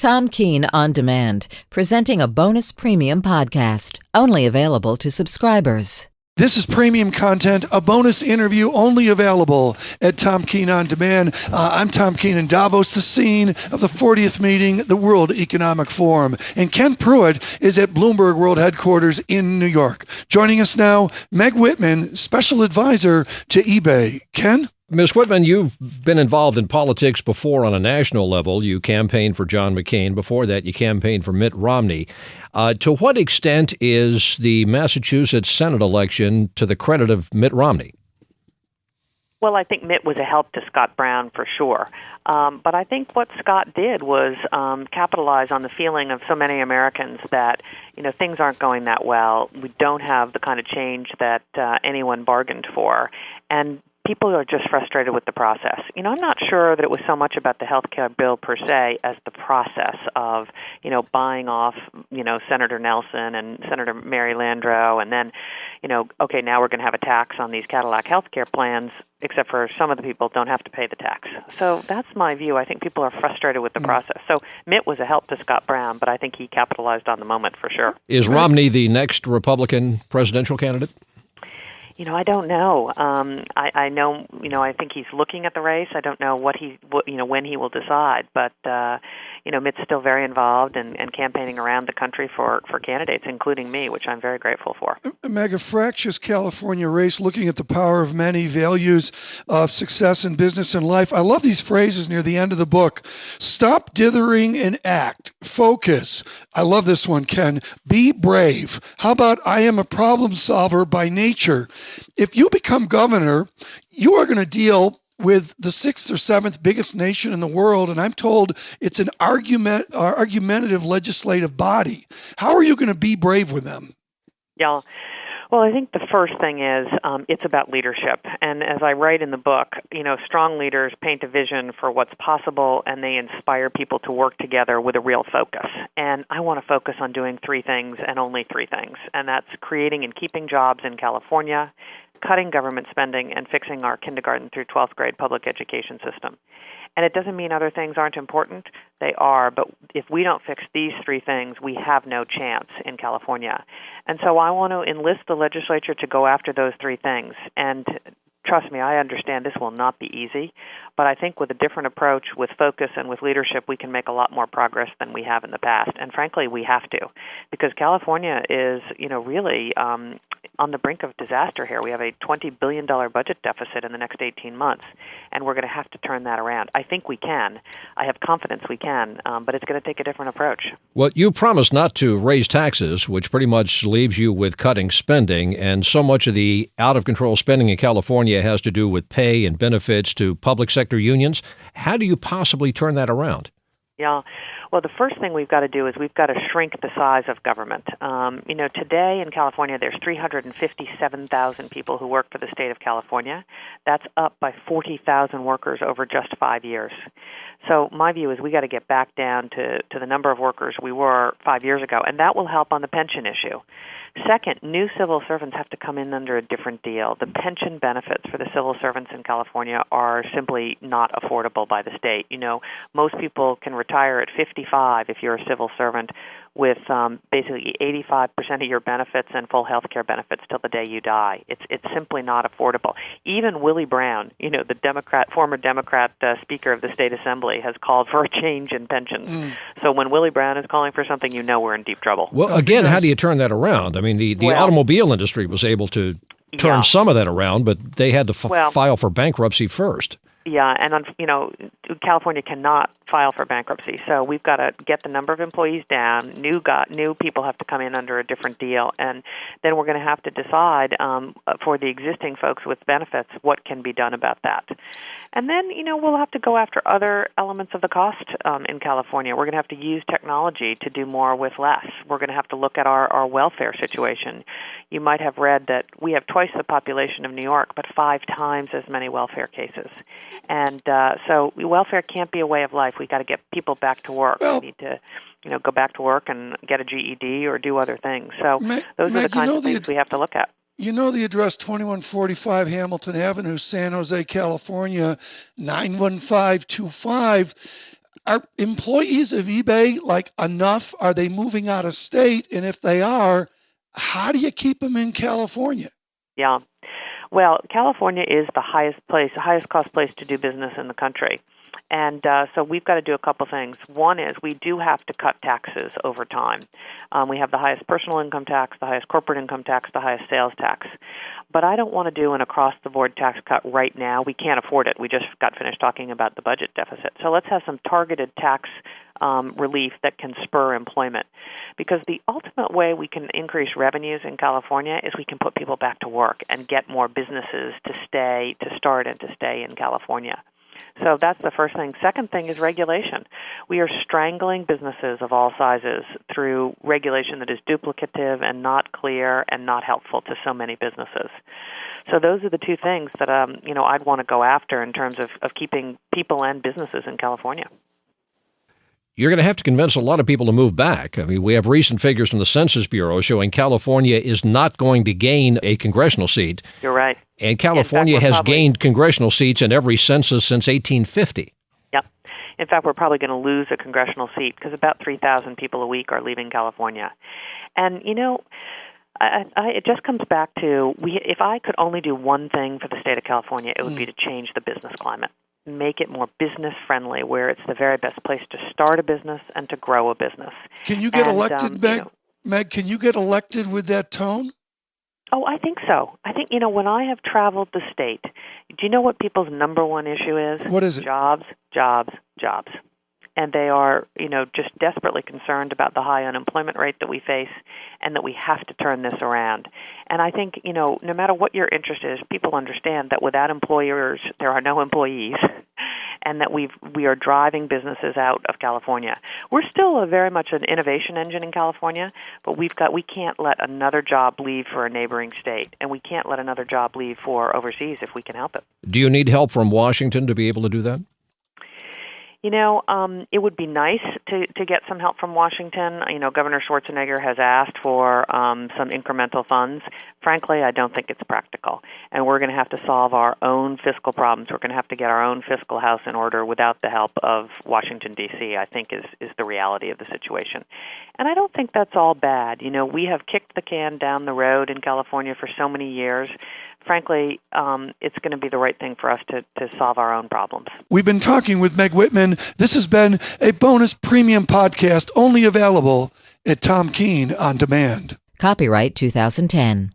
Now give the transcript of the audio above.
Tom Keene On Demand, presenting a bonus premium podcast, only available to subscribers. This is premium content, a bonus interview only available at Tom Keene On Demand. I'm Tom Keene in Davos, the scene of the 40th meeting, the World Economic Forum. And Ken Prewitt is at Bloomberg World Headquarters in New York. Joining us now, Meg Whitman, special advisor to eBay. Ken? Ms. Whitman, you've been involved in politics before on a national level. You campaigned for John McCain. Before that, you campaigned for Mitt Romney. To what extent is the Massachusetts Senate election to the credit of Mitt Romney? Well, I think Mitt was a help to Scott Brown for sure. But I think what Scott did was capitalize on the feeling of so many Americans that, things aren't going that well. We don't have the kind of change that anyone bargained for. And people are just frustrated with the process. I'm not sure that it was so much about the health care bill per se as the process of, buying off, Senator Nelson and Senator Mary Landrieu, and then, okay, now we're going to have a tax on these Cadillac health care plans, except for some of the people don't have to pay the tax. So that's my view. I think people are frustrated with the process. So Mitt was a help to Scott Brown, but I think he capitalized on the moment for sure. Is Romney the next Republican presidential candidate? I don't know. I know, I think he's looking at the race. I don't know when he will decide. But, Mitt's still very involved and campaigning around the country for candidates, including me, which I'm very grateful for. Meg, a fractious California race looking at the power of many, values of success in business and life. I love these phrases near the end of the book. Stop dithering and act. Focus. I love this one, Ken. Be brave. How about I am a problem solver by nature? If you become governor, you are going to deal with the sixth or seventh biggest nation in the world, and I'm told it's an argumentative legislative body. How are you going to be brave with them? Yeah. Well, I think the first thing is it's about leadership. And as I write in the book, strong leaders paint a vision for what's possible, and they inspire people to work together with a real focus. And I want to focus on doing three things and only three things, and that's creating and keeping jobs in California, cutting government spending, and fixing our kindergarten through 12th grade public education system. And it doesn't mean other things aren't important. They are, but if we don't fix these three things, we have no chance in California. And so I want to enlist the legislature to go after those three things. And trust me, I understand this will not be easy, but I think with a different approach, with focus and with leadership, we can make a lot more progress than we have in the past. And frankly, we have to, because California is, really on the brink of disaster here. We have a $20 billion budget deficit in the next 18 months, and we're going to have to turn that around. I think we can. I have confidence we can, but it's going to take a different approach. Well, you promised not to raise taxes, which pretty much leaves you with cutting spending, and so much of the out-of-control spending in California has to do with pay and benefits to public sector unions. How do you possibly turn that around? Yeah. Well, the first thing we've got to do is we've got to shrink the size of government. Today in California, there's 357,000 people who work for the state of California. That's up by 40,000 workers over just 5 years. So my view is we got to get back down to the number of workers we were 5 years ago, and that will help on the pension issue. Second, new civil servants have to come in under a different deal. The pension benefits for the civil servants in California are simply not affordable by the state. Most people can retire at 55 if you're a civil servant, with basically 85% of your benefits and full health care benefits till the day you die. It's simply not affordable. Even Willie Brown, the former Democrat Speaker of the State Assembly, has called for a change in pensions. So when Willie Brown is calling for something, we're in deep trouble. Well, again, how do you turn that around? I mean, the automobile industry was able to turn some of that around, but they had to file for bankruptcy first. Yeah, and California cannot file for bankruptcy, so we've got to get the number of employees down. New people have to come in under a different deal, and then we're going to have to decide for the existing folks with benefits what can be done about that. And then we'll have to go after other elements of the cost in California. We're going to have to use technology to do more with less. We're going to have to look at our welfare situation. You might have read that we have twice the population of New York, but 5 times as many welfare cases. And so welfare can't be a way of life. We've got to get people back to work. We need to go back to work and get a GED or do other things. So those are the kinds of things we have to look at. The address 2145 Hamilton Avenue, San Jose, California, 91525. Are employees of eBay like enough? Are they moving out of state? And if they are, how do you keep them in California? Yeah. Well, California is the highest cost place to do business in the country. And so we've got to do a couple things. One is we do have to cut taxes over time. We have the highest personal income tax, the highest corporate income tax, the highest sales tax. But I don't want to do an across-the-board tax cut right now. We can't afford it. We just got finished talking about the budget deficit. So let's have some targeted tax relief that can spur employment. Because the ultimate way we can increase revenues in California is we can put people back to work and get more businesses to start and to stay in California. So that's the first thing. Second thing is regulation. We are strangling businesses of all sizes through regulation that is duplicative and not clear and not helpful to so many businesses. So those are the two things that I'd want to go after in terms of keeping people and businesses in California. You're going to have to convince a lot of people to move back. I mean, we have recent figures from the Census Bureau showing California is not going to gain a congressional seat. You're right. And California has gained congressional seats in every census since 1850. Yep. In fact, we're probably going to lose a congressional seat because about 3,000 people a week are leaving California. And, it just comes back to, if I could only do one thing for the state of California, it would be to change the business climate. Make it more business-friendly, where it's the very best place to start a business and to grow a business. Can you get elected, Meg? Meg, can you get elected with that tone? Oh, I think so. I think, when I have traveled the state, do you know what people's number one issue is? What is it? Jobs, jobs, jobs. And they are, just desperately concerned about the high unemployment rate that we face and that we have to turn this around. And I think, no matter what your interest is, people understand that without employers, there are no employees, and that we are driving businesses out of California. We're still very much an innovation engine in California, but we can't let another job leave for a neighboring state, and we can't let another job leave for overseas if we can help it. Do you need help from Washington to be able to do that? It would be nice to get some help from Washington. Governor Schwarzenegger has asked for some incremental funds. Frankly, I don't think it's practical. And we're going to have to solve our own fiscal problems. We're going to have to get our own fiscal house in order without the help of Washington, D.C., I think is the reality of the situation. And I don't think that's all bad. We have kicked the can down the road in California for so many years. Frankly, it's going to be the right thing for us to solve our own problems. We've been talking with Meg Whitman. This has been a bonus premium podcast only available at Tom Keene On Demand. Copyright 2010.